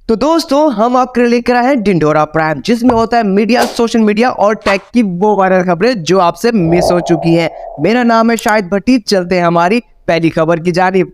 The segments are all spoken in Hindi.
तो दोस्तों हम आपके लिए लेकर आए हैं ढिंढोरा प्राइम, जिसमें होता है मीडिया, सोशल मीडिया और टेक की वो वायरल खबरें जो आपसे मिस हो चुकी हैं। मेरा नाम है शाहिद भट्टी। चलते हैं हमारी पहली खबर की जानिब।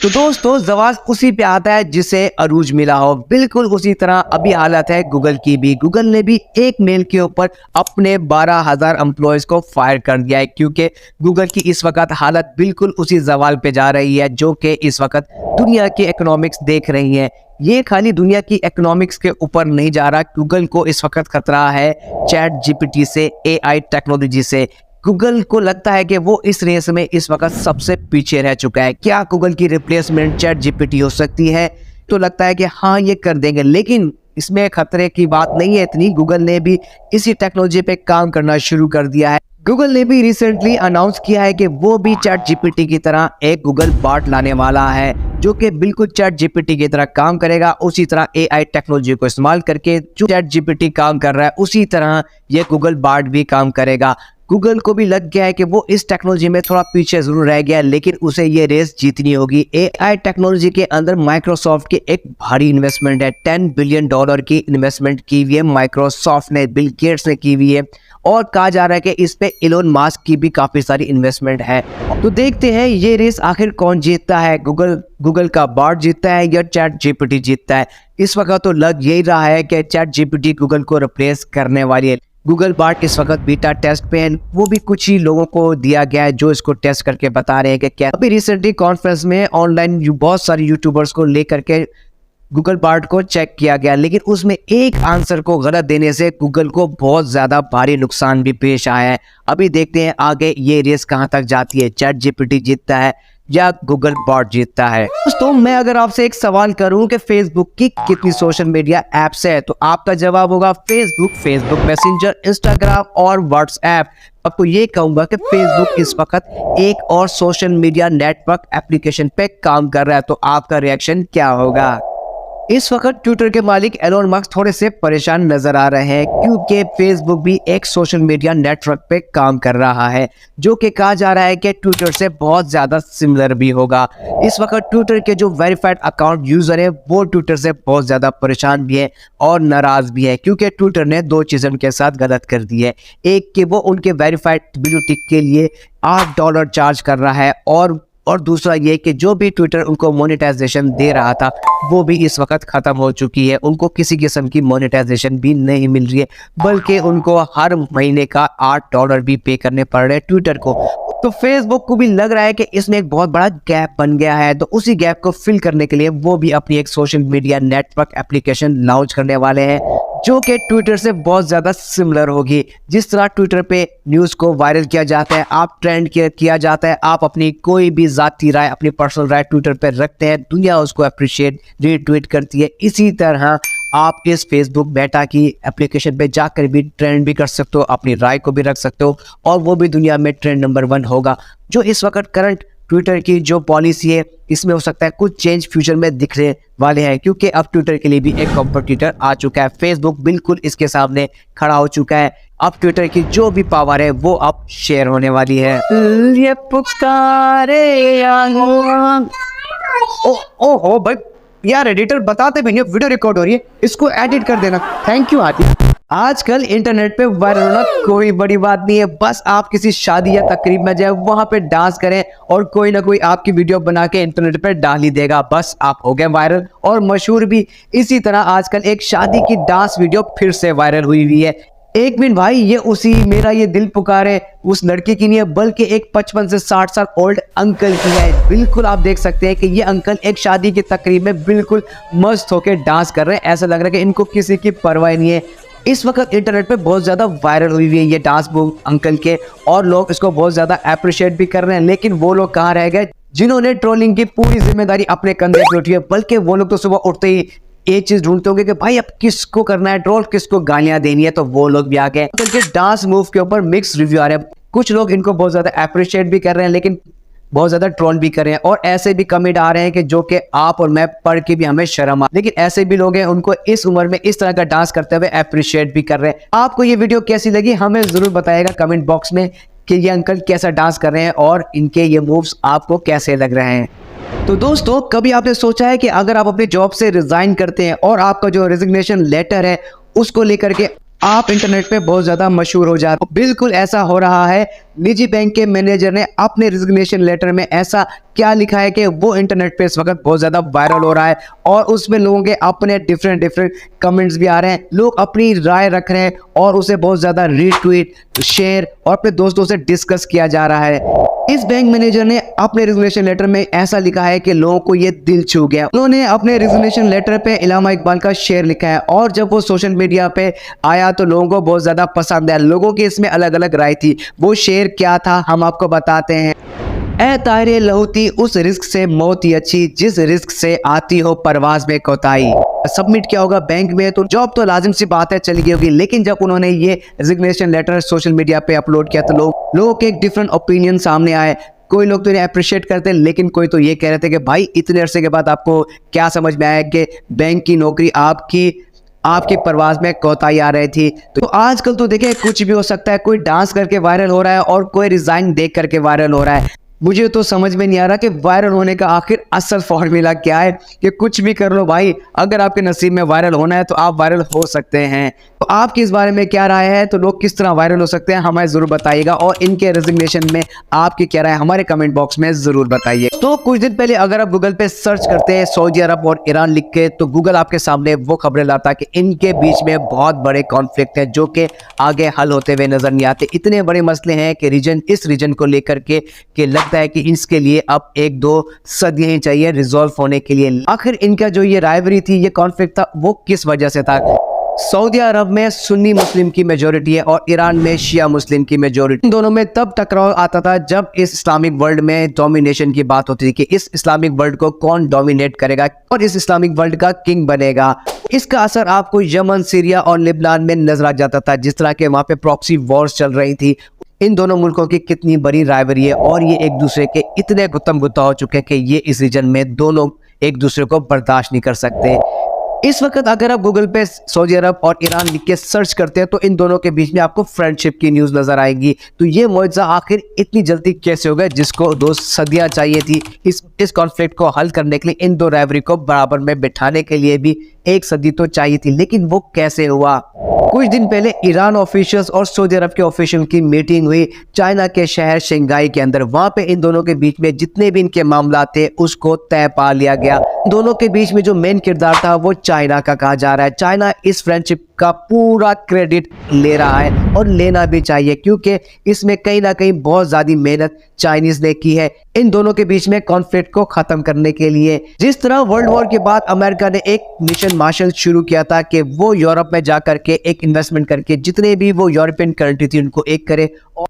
तो दोस्तों जवाब उसी पे आता है जिसे अरूज मिला हो। बिल्कुल उसी तरह अभी हालत है गूगल की भी। गूगल ने भी एक मेल के ऊपर अपने 12,000 एम्प्लॉयज को फायर कर दिया है, क्योंकि गूगल की इस वक्त हालत बिल्कुल उसी जवाल पे जा रही है जो कि इस वक्त दुनिया की इकोनॉमिक्स देख रही है। ये खाली दुनिया की इकोनॉमिक्स के ऊपर नहीं जा रहा, गूगल को इस वक्त खतरा है चैट जीपीटी से, एआई टेक्नोलॉजी से। गूगल को लगता है कि वो इस रेस में इस वक्त सबसे पीछे रह चुका है। क्या गूगल की रिप्लेसमेंट चैट जीपीटी हो सकती है? तो लगता है कि हाँ ये कर देंगे, लेकिन इसमें खतरे की बात नहीं है इतनी। गूगल ने भी इसी टेक्नोलॉजी पे काम करना शुरू कर दिया है। गूगल ने भी रिसेंटली अनाउंस किया है कि वो भी चैट जीपीटी की तरह एक गूगल बार्ट लाने वाला है, जो कि बिल्कुल चैट जीपीटी की तरह काम करेगा। उसी तरह एआई टेक्नोलॉजी को इस्तेमाल करके जो चैट जीपीटी काम कर रहा है उसी तरह ये गूगल बार्ट भी काम करेगा। गूगल को भी लग गया है कि वो इस टेक्नोलॉजी में थोड़ा पीछे जरूर रह गया है, लेकिन उसे ये रेस जीतनी होगी। एआई टेक्नोलॉजी के अंदर माइक्रोसॉफ्ट की एक भारी इन्वेस्टमेंट है। $10 बिलियन की इन्वेस्टमेंट की हुई है माइक्रोसॉफ्ट ने, बिल गेट्स ने की हुई है, और कहा जा रहा है कि इस पे इलोन मास्क की भी काफी सारी इन्वेस्टमेंट है। तो देखते हैं ये रेस आखिर कौन जीतता है, गूगल का बार्ट जीतता है या चैट जीपीटी जीतता है। इस वक्त तो लग यही रहा है कि चैट जीपीटी गूगल को रिप्लेस करने वाली है। गूगल बार्ट इस वक्त बीटा टेस्ट पे है, वो भी कुछ ही लोगों को दिया गया है जो इसको टेस्ट करके बता रहे हैं कि क्या। अभी रिसेंटली कॉन्फ्रेंस में ऑनलाइन बहुत सारे यूट्यूबर्स को लेकर के गूगल बार्ट को चेक किया गया, लेकिन उसमें एक आंसर को गलत देने से गूगल को बहुत ज्यादा भारी नुकसान भी पेश आया है। अभी देखते हैं आगे ये रेस कहां तक जाती है, चैट जीपीटी जीतता है या गूगल बार्ट जीतता है। दोस्तों मैं अगर आपसे एक सवाल करूं कि फेसबुक की कितनी सोशल मीडिया एप्स है, तो आपका जवाब होगा फेसबुक मैसेंजर, इंस्टाग्राम और व्हाट्सएप। आपको ये कहूंगा कि फेसबुक इस वक्त एक और सोशल मीडिया नेटवर्क एप्लीकेशन पे काम कर रहा है, तो आपका रिएक्शन क्या होगा? इस वक्त ट्विटर के मालिक एलोन मस्क थोड़े से परेशान नजर आ रहे हैं, क्योंकि फेसबुक भी एक सोशल मीडिया नेटवर्क पे काम कर रहा है, जो कि कहा जा रहा है कि ट्विटर से बहुत ज्यादा सिमिलर भी होगा। इस वक्त ट्विटर के जो वेरीफाइड अकाउंट यूजर है वो ट्विटर से बहुत ज्यादा परेशान भी है और नाराज भी है, क्योंकि ट्विटर ने दो चीजें उनके साथ गलत कर दी है। एक कि वो उनके वेरीफाइड ब्लू टिक के लिए $8 चार्ज कर रहा है, और दूसरा ये कि जो भी ट्विटर उनको मोनेटाइजेशन दे रहा था वो भी इस वक्त खत्म हो चुकी है। उनको किसी किस्म की मोनेटाइजेशन भी नहीं मिल रही है, बल्कि उनको हर महीने का $8 भी पे करने पड़ रहे हैं ट्विटर को। तो फेसबुक को भी लग रहा है कि इसमें एक बहुत बड़ा गैप बन गया है, तो उसी गैप को फिल करने के लिए वो भी अपनी एक social media network application launch करने वाले हैं, जो कि ट्विटर से बहुत ज़्यादा सिमिलर होगी। जिस तरह ट्विटर पे न्यूज़ को वायरल किया जाता है, आप ट्रेंड किया जाता है, आप अपनी कोई भी ज़ाती राय, अपनी पर्सनल राय ट्विटर पे रखते हैं, दुनिया उसको अप्रिशिएट रीट्वीट करती है। इसी तरह आप इस फेसबुक मेटा की एप्लीकेशन पे जाकर भी ट्रेंड भी कर सकते हो, अपनी राय को भी रख सकते हो, और वो भी दुनिया में ट्रेंड नंबर 1 होगा। जो इस वक्त करंट ट्विटर की जो पॉलिसी है, इसमें हो सकता है कुछ चेंज फ्यूचर में दिखने वाले हैं, क्योंकि अब ट्विटर के लिए भी एक कॉम्पिटिटर आ चुका है। फेसबुक बिल्कुल इसके सामने खड़ा हो चुका है। अब ट्विटर की जो भी पावर है वो अब शेयर होने वाली है। ये पुकारे ओ भाई यार, एडिटर बताते भी नहीं, वीडियो रिकॉर्ड हो रही है, इसको एडिट कर देना। थैंक यू आदि। आजकल इंटरनेट पे वायरल होना कोई बड़ी बात नहीं है, बस आप किसी शादी या तकरीब में जाए, वहां पे डांस करें और कोई ना कोई आपकी वीडियो बना के इंटरनेट पे डाल ही देगा, बस आप हो गए वायरल और मशहूर भी। इसी तरह आजकल एक शादी की डांस वीडियो फिर से वायरल हुई है। एक मिनट भाई, ये उसी मेरा ये दिल पुकारे उस लड़के की नहीं है, बल्कि एक 55 से 60 साल ओल्ड अंकल की है। बिल्कुल आप देख सकते हैं कि ये अंकल एक शादी की तकरीब में बिल्कुल मस्त होकर डांस कर रहे हैं। ऐसा लग रहा है कि इनको किसी की परवाह नहीं है। इस वक्त इंटरनेट पे बहुत ज़्यादा वायरल हुई है ये डांस मूव अंकल के, और लोग इसको बहुत ज़्यादा अप्रिशिएट भी कर रहे हैं। लेकिन वो लोग कहाँ रह गए जिन्होंने ट्रोलिंग की पूरी जिम्मेदारी अपने कंधे पे उठी है? बल्कि वो लोग तो सुबह उठते ही एक चीज ढूंढते होंगे कि भाई अब किसको करना है ट्रोल, किसको गालियां देनी है, तो वो लोग भी आ गए। अंकल के डांस मूव के ऊपर मिक्स रिव्यू आ रहे हैं। कुछ लोग इनको बहुत ज्यादा अप्रिशिएट भी कर रहे हैं, लेकिन बहुत ज्यादा ट्रोल भी कर रहे हैं, और ऐसे भी कमेंट आ रहे हैं कि जो कि आप और मैं पढ़ के भी हमें शर्म आ। लेकिन ऐसे भी लोग हैं उनको इस उम्र में इस तरह का डांस करते हुए अप्रिशिएट भी कर रहे हैं। आपको ये वीडियो कैसी लगी हमें जरूर बताइएगा कमेंट बॉक्स में कि ये अंकल कैसा डांस कर रहे हैं और इनके ये मूव्स आपको कैसे लग रहे हैं। तो दोस्तों, कभी आपने सोचा है कि अगर आप अपनी जॉब से रिजाइन करते हैं और आपका जो रेजिग्नेशन लेटर है उसको लेकर के आप इंटरनेट पे बहुत ज्यादा मशहूर हो जाते हो। बिल्कुल ऐसा हो रहा है। निजी बैंक के मैनेजर ने अपने रेजिग्नेशन लेटर में ऐसा क्या लिखा है कि वो इंटरनेट पे इस वक्त बहुत ज्यादा वायरल हो रहा है और उसमें लोगों के अपने डिफरेंट कमेंट्स भी आ रहे हैं। लोग अपनी राय रख रहे हैं और उसे बहुत ज्यादा रीट्वीट, शेयर और अपने दोस्तों से डिस्कस किया जा रहा है। इस बैंक मैनेजर ने अपने रेजिग्नेशन लेटर में ऐसा लिखा है कि लोगों को ये दिल छू गया। उन्होंने अपने रेजिग्नेशन लेटर पे इलामा इकबाल का शेर लिखा है और जब वो सोशल मीडिया पे आया तो लोगों को बहुत ज्यादा पसंद आया। लोगों की इसमें अलग अलग राय थी। वो शेर क्या था हम आपको बताते हैं। ए तायरे लहूती, उस रिस्क से मौत ही अच्छी जिस रिस्क से आती हो परवाज में कोताही। सबमिट किया होगा बैंक में तो जॉब तो लाजिम सी बात है चली गई होगी, लेकिन जब उन्होंने ये रेजिग्नेशन लेटर सोशल मीडिया पे अपलोड किया तो लोगों के एक डिफरेंट ओपिनियन सामने आए। कोई लोग तो इन्हें अप्रिशिएट करते हैं, लेकिन कोई तो ये कह रहे थे कि भाई इतने अरसे के बाद आपको क्या समझ में आया कि बैंक की नौकरी आपकी परवाज में कोताही आ रही थी। तो आजकल तो देखिए कुछ भी हो सकता है। कोई डांस करके वायरल हो रहा है और कोई रिजाइन देख करके वायरल हो रहा है। मुझे तो समझ में नहीं आ रहा कि वायरल होने का आखिर असल फॉर्मूला क्या है कि कुछ भी कर लो भाई, अगर आपके नसीब में वायरल होना है तो आप वायरल हो सकते हैं। तो आपकी इस बारे में क्या राय है? तो लोग किस तरह वायरल हो सकते हैं हमें जरूर बताइएगा और इनके रेजिग्नेशन में आपकी क्या राय हमारे कमेंट बॉक्स में जरूर बताइए। तो कुछ दिन पहले अगर आप गूगल पे सर्च करते हैं सऊदी अरब और ईरान लिख के तो गूगल आपके सामने वो खबरें लाता कि इनके बीच में बहुत बड़े कॉन्फ्लिक्ट हैं जो कि आगे हल होते हुए नजर नहीं आते। इतने बड़े मसले हैं कि इस रीजन को लेकर के लगता है कि इसके लिए अब 1-2 सदियां ही चाहिए रिजॉल्व होने के लिए। आखिर इनका जो ये राइवरी थी, ये कॉन्फ्लिक्ट था, वो किस वजह से था? सऊदी अरब में सुन्नी मुस्लिम की मेजोरिटी है और ईरान में शिया मुस्लिम की मेजोरिटी। इन दोनों में तब टकराव आता था जब इस इस्लामिक वर्ल्ड में डोमिनेशन की बात होती थी कि इस इस्लामिक वर्ल्ड को कौन डोमिनेट करेगा और इस इस्लामिक वर्ल्ड का किंग बनेगा। इसका असर आपको यमन, सीरिया और लिबनान में नजर आ जाता था। जिस तरह के वहां पे प्रॉक्सी वॉर्स चल रही थी, इन दोनों मुल्कों की कितनी बड़ी राइवरी है और ये एक दूसरे के इतने गुत्तम गुत्ता हो चुके हैं कि ये इस रीजन में दो लोग एक दूसरे को बर्दाश्त नहीं कर सकते। इस वक्त अगर आप गूगल पे सऊदी अरब और ईरान लिख के सर्च करते हैं तो इन दोनों के बीच में आपको फ्रेंडशिप की न्यूज़ नजर आएगी। तो ये मुआवजा आखिर इतनी जल्दी कैसे हो गया, जिसको 2 सदियां चाहिए थी इस कॉन्फ्लिक्ट को हल करने के लिए, इन दो राइवरी को बराबर में बिठाने के लिए भी 1 सदी तो चाहिए थी, लेकिन वो कैसे हुआ? कुछ दिन पहले ईरान ऑफिशियल्स और सऊदी अरब के ऑफिशियल की मीटिंग हुई चाइना के शहर शंघाई के अंदर। वहां पे इन दोनों के बीच में जितने भी इनके मामला थे उसको तय पा लिया गया। दोनों के बीच में जो मेन किरदार था वो चाइना का कहा जा रहा है। चाइना इस फ्रेंडशिप का पूरा क्रेडिट ले रहा है और लेना भी चाहिए, क्योंकि इसमें कहीं ना कहीं बहुत ज्यादा मेहनत चाइनीज ने की है इन दोनों के बीच में कॉन्फ्लिक्ट को खत्म करने के लिए। जिस तरह वर्ल्ड वॉर के बाद अमेरिका ने एक मिशन मार्शल शुरू किया था कि वो यूरोप में जाकर के एक इन्वेस्टमेंट करके जितने भी वो यूरोपियन कंट्री थी उनको एक करे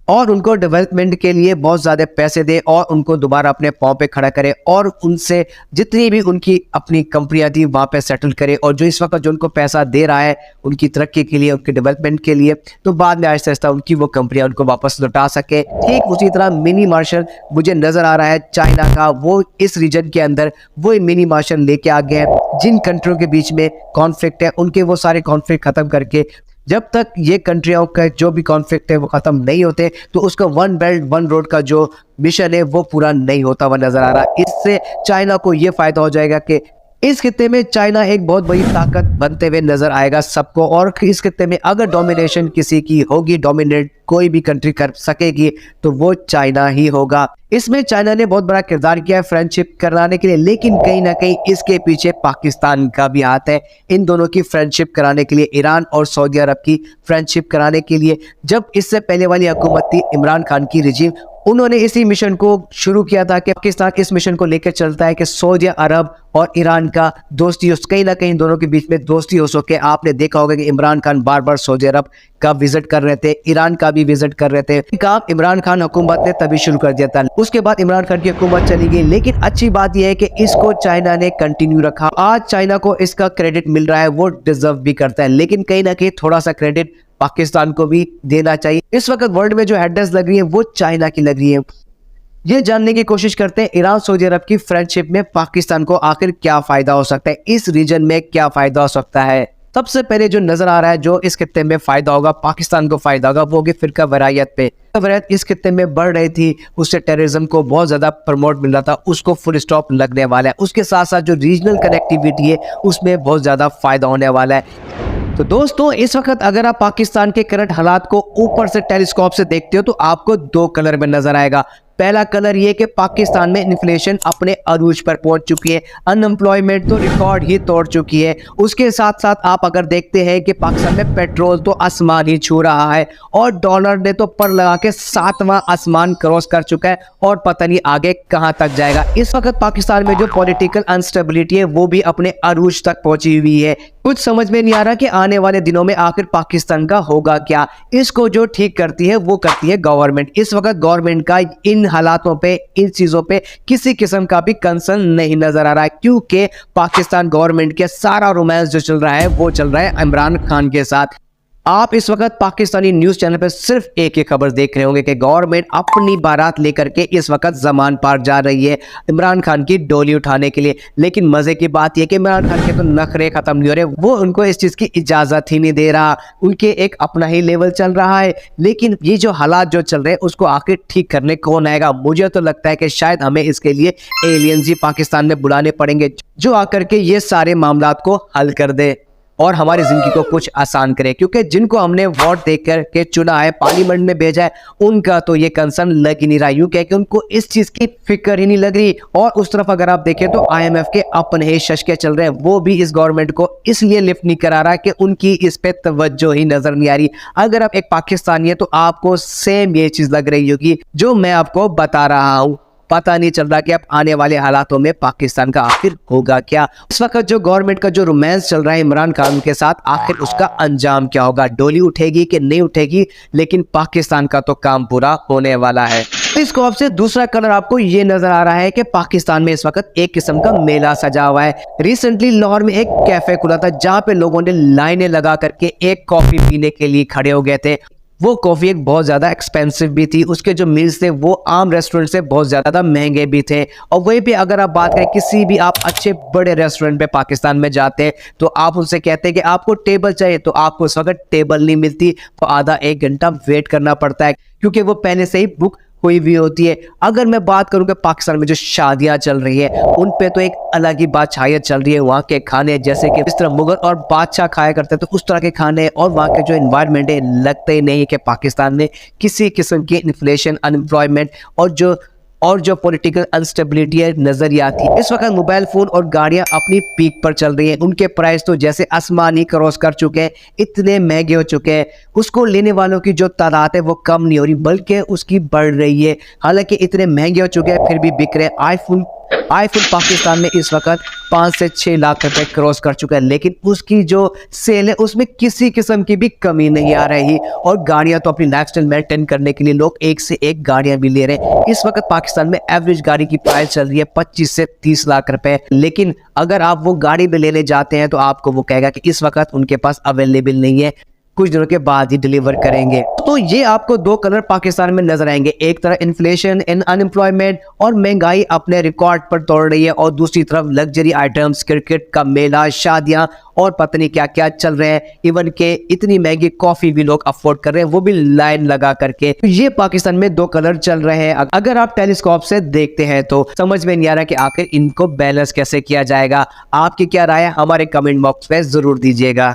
और उनको डेवलपमेंट के लिए बहुत ज्यादा पैसे दे और उनको दोबारा अपने पांव पे खड़ा करे और उनसे जितनी भी उनकी अपनी कंपनियां थी वहां पे सेटल करे, और जो इस वक्त जो उनको पैसा दे रहा है उनकी तरक्की के लिए, उनके डेवलपमेंट के लिए, तो बाद में आहिस्ता आहिस्ता उनकी वो कंपनियां उनको वापस लौटा सके। ठीक उसी तरह मिनी मार्शल मुझे नजर आ रहा है चाइना का, वो इस रीजन के अंदर वो मिनी मार्शल लेके आ गए हैं। जिन कंट्रियों के बीच में कॉन्फ्लिक्ट है उनके वो सारे कॉन्फ्लिक्ट खत्म करके, जब तक ये कंट्रियों का जो भी कॉन्फ्लिक्ट है वो खत्म नहीं होते तो उसका 1 बेल्ट 1 रोड का जो मिशन है वो पूरा नहीं होता हुआ नजर आ रहा। इससे चाइना को ये फायदा हो जाएगा कि इस खित्ते में चाइना एक बहुत बड़ी ताकत बनते हुए नजर आएगा सबको, और इस खित्ते में अगर डोमिनेशन किसी की होगी, डोमिनेट कोई भी कंट्री कर सकेगी तो वो चाइना ही होगा। इसमें चाइना ने बहुत बड़ा किरदार किया है फ्रेंडशिप कराने के लिए, लेकिन कहीं ना कहीं इसके पीछे पाकिस्तान का भी हाथ है इन दोनों की फ्रेंडशिप कराने के लिए, ईरान और सऊदी अरब की फ्रेंडशिप कराने के लिए। जब इससे पहले वाली हुकूमत थी इमरान खान की रिजीम, उन्होंने इसी मिशन को शुरू किया था कि पाकिस्तान इस मिशन को लेकर चलता है कि सऊदी अरब और ईरान का दोस्ती हो, कहीं ना कहीं दोनों के बीच में दोस्ती हो सके। आपने देखा होगा कि इमरान खान बार बार सऊदी अरब का विजिट कर रहे थे, ईरान का भी विजिट कर रहे थे। काम इमरान खान हुकूमत ने तभी शुरू कर दिया था, उसके बाद इमरान खान की हुकूमत चली गई, लेकिन अच्छी बात यह है कि इसको चाइना ने कंटिन्यू रखा। आज चाइना को इसका क्रेडिट मिल रहा है, वो डिजर्व भी करता है, लेकिन कहीं ना कहीं थोड़ा सा क्रेडिट पाकिस्तान को भी देना चाहिए। इस वक्त वर्ल्ड में जो हेडलाइंस लग रही है वो चाइना की लग रही है। ये जानने की कोशिश करते हैं ईरान सऊदी अरब की फ्रेंडशिप में पाकिस्तान को आखिर क्या फायदा हो सकता है, इस रीजन में क्या फायदा हो सकता है। सबसे पहले जो नजर आ रहा है जो इस खित्ते में फायदा होगा, पाकिस्तान को फायदा होगा, वो होगी फिरका वरायत पे। वरायत इस खित्ते में बढ़ रही थी, उससे टेररिज्म को बहुत ज्यादा प्रमोट मिल रहा था, उसको फुल स्टॉप लगने वाला है। उसके साथ साथ जो रीजनल कनेक्टिविटी है उसमें बहुत ज्यादा फायदा होने वाला है। तो दोस्तों इस वक्त अगर आप पाकिस्तान के करंट हालात को ऊपर से टेलीस्कोप से देखते हो तो आपको दो कलर में नजर आएगा। पहला कलर ये कि पाकिस्तान में इन्फ्लेशन अपने अरूज पर पहुंच चुकी है, अनएम्प्लॉयमेंट तो रिकॉर्ड ही तोड़ चुकी है। उसके साथ साथ आप अगर देखते हैं कि पाकिस्तान में पेट्रोल तो आसमान ही छू रहा है और डॉलर ने तो पर लगा के 7वां आसमान क्रॉस कर चुका है और पता नहीं आगे कहां तक जाएगा। इस वक्त पाकिस्तान में जो पॉलिटिकल अनस्टेबिलिटी है वो भी अपने अरूज तक पहुंची हुई है। कुछ समझ में नहीं आ रहा कि आने वाले दिनों में आखिर पाकिस्तान का होगा क्या। इसको जो ठीक करती है वो करती है गवर्नमेंट। इस वक्त गवर्नमेंट का इन हालातों पे, इन चीजों पे किसी किस्म का भी कंसर्न नहीं नजर आ रहा है, क्योंकि पाकिस्तान गवर्नमेंट के सारा रोमांस जो चल रहा है वो चल रहा है इमरान खान के साथ। आप इस वक्त पाकिस्तानी न्यूज चैनल पर सिर्फ एक ही खबर देख रहे होंगे कि गवर्नमेंट अपनी बारात लेकर के इस वक्त जमान पार जा रही है इमरान खान की डोली उठाने के लिए। लेकिन मजे की बात यह कि इमरान खान के तो नखरे खत्म नहीं हो रहे, वो उनको इस चीज की इजाजत ही नहीं दे रहा। उनके एक अपना ही लेवल चल रहा है। लेकिन ये जो हालात जो चल रहे हैं उसको आखिर ठीक करने कौन आएगा? मुझे तो लगता है कि शायद हमें इसके लिए एलियंस ही पाकिस्तान में बुलाने पड़ेंगे, जो आकर के ये सारे मामलात को हल कर दे और हमारी जिंदगी को कुछ आसान करे। क्योंकि जिनको हमने वोट देकर के चुना है, पार्लियामेंट में भेजा है, उनका तो ये कंसर्न लग ही नहीं रहा, यूं कह कि उनको इस चीज की फिक्र ही नहीं लग रही। और उस तरफ अगर आप देखें तो IMF के अपने ही शशके चल रहे हैं, वो भी इस गवर्नमेंट को इसलिए लिफ्ट नहीं करा रहा कि उनकी इस पे तवज्जो ही नजर नहीं आ रही। अगर आप एक पाकिस्तानी है तो आपको सेम ये चीज लग रही होगी जो मैं आपको बता रहा हूँ। पता नहीं चल रहा कि अब आने वाले हालातों में पाकिस्तान का आखिर होगा क्या। इस वक्त जो गवर्नमेंट का जो रोमांस चल रहा है इमरान खान के साथ, आखिर उसका अंजाम क्या होगा? डोली उठेगी कि नहीं उठेगी? लेकिन पाकिस्तान का तो काम पूरा होने वाला है। इस स्कोप से दूसरा कलर आपको ये नजर आ रहा है कि पाकिस्तान में इस वक्त एक किस्म का मेला सजा हुआ है। रिसेंटली लाहौर में एक कैफे खुला था जहां पे लोगों ने लाइनें लगा करके एक कॉफी पीने के लिए खड़े हो गए थे। वो कॉफ़ी एक बहुत ज़्यादा एक्सपेंसिव भी थी, उसके जो मील्स थे वो आम रेस्टोरेंट से बहुत ज़्यादा महंगे भी थे। और वहीं पे अगर आप बात करें किसी भी आप अच्छे बड़े रेस्टोरेंट पे पाकिस्तान में जाते हैं तो आप उनसे कहते हैं कि आपको टेबल चाहिए, तो आपको उस वक्त टेबल नहीं मिलती, तो आधा एक घंटा वेट करना पड़ता है क्योंकि वो पहले से ही बुक कोई भी होती है। अगर मैं बात करूं कि पाकिस्तान में जो शादियां चल रही है उन पे तो एक अलग ही बादशाहियत चल रही है। वहाँ के खाने जैसे कि इस तरह मुगल और बादशाह खाया करते हैं तो उस तरह के खाने, और वहाँ के जो एनवायरनमेंट है, लगता ही नहीं है कि पाकिस्तान में किसी किस्म की इन्फ्लेशन, अनएम्प्लॉयमेंट और जो पॉलिटिकल अनस्टेबिलिटी है नजर आती है। इस वक्त मोबाइल फोन और गाड़ियां अपनी पीक पर चल रही हैं, उनके प्राइस तो जैसे आसमान ही क्रॉस कर चुके हैं, इतने महंगे हो चुके हैं। उसको लेने वालों की जो तादाद है वो कम नहीं हो रही बल्कि उसकी बढ़ रही है। हालांकि इतने महंगे हो चुके हैं फिर भी बिक रहे। आईफोन पाकिस्तान में इस वक्त 5 से 6 लाख रुपए क्रॉस कर चुका है, लेकिन उसकी जो सेल है उसमें किसी किस्म की भी कमी नहीं आ रही। और गाड़ियां तो अपनी लाइफस्टाइल मेंटेन करने के लिए लोग एक से एक गाड़ियां भी ले रहे हैं। इस वक्त पाकिस्तान में एवरेज गाड़ी की प्राइस चल रही है 25 से 30 लाख रुपए। लेकिन अगर आप वो गाड़ी भी लेने जाते हैं तो आपको वो कहेगा कि इस वक्त उनके पास अवेलेबल नहीं है, कुछ दिनों के बाद ही डिलीवर करेंगे। तो ये आपको दो कलर पाकिस्तान में नजर आएंगे, एक तरफ इन्फ्लेशन एंड अनएम्प्लॉयमेंट और महंगाई अपने रिकॉर्ड पर तोड़ रही है, और दूसरी तरफ लग्जरी आइटम्स, क्रिकेट का मेला, शादियां और पता नहीं क्या क्या चल रहे हैं। इवन के इतनी महंगी कॉफी भी लोग अफोर्ड कर रहे हैं, वो भी लाइन लगा करके। तो ये पाकिस्तान में दो कलर चल रहे हैं। अगर आप टेलीस्कोप से देखते हैं तो समझ में नहीं आ रहा कि आखिर इनको बैलेंस कैसे किया जाएगा। आपकी क्या राय है हमारे कमेंट बॉक्स में जरूर दीजिएगा।